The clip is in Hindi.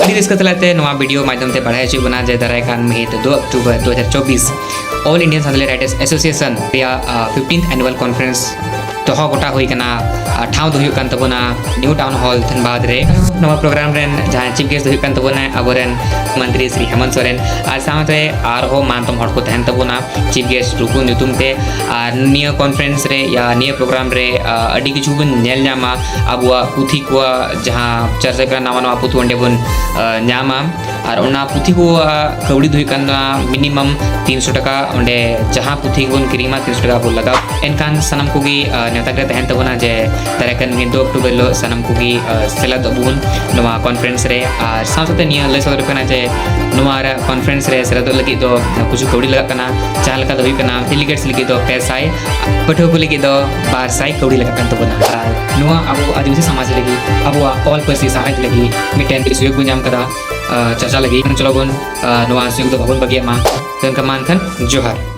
अभी रिस्क तलाते नवा वीडियो माध्यम से बढ़ाई चुकी बना जे दाराय कान महित 2 October 2024 all Indian Santali writers association 15th annual conference दोहो गोटा हुई कना ठाव दो हुयुकान तबोना न्यू टाउन हॉल धनबाद रे नवा प्रोग्राम रेन जहां चीफ गेस्ट हुयुकान तबोना अबोरेन मंत्री श्री हेमंत सोरेन आर सामते आर हो मानतम हड़ को तहन तबोना चीफ गेस्ट रुकु नुतुम ते आर निया कॉन्फ्रेंस रे या निया प्रोग्राम रे अडी किछु बन नेल ᱧᱟᱢᱟ अबुआ पुथी को जहां चर्चा का नवा नवा पुथी वंडे बन ᱧᱟᱢᱟ आर ओना पुथी को कवड़ी हुयुकान मिनिमम 300 टका ओंडे जहां पुथी बन किरीमा 300 टका बो लगा एनकान सनम कोगी नेतागरे तहन तबोना जे तारेकन 2 अक्टूबर लो सनम कोगी सेला दबुन नवा कॉन्फ्रेंस रे आर साथते निया ले सदर कना जे नवा कॉन्फ्रेंस रे सेला दो लगी दो कुछ कवड़ी लगा कना जहां लगा दो कना डेलीगेट्स लगी दो पैसाय पठो को लगी दो 1200 कवड़ी लगा कन तबोना नवा अब आदिवासी समाज लगी अब ऑल पर्सी समाज लगी मिटेन सुयोग बुझाम कदा चर्चा लगी चलो बन नवा सुयोग दो भवन बगिया मा तन कमान खन जोहार।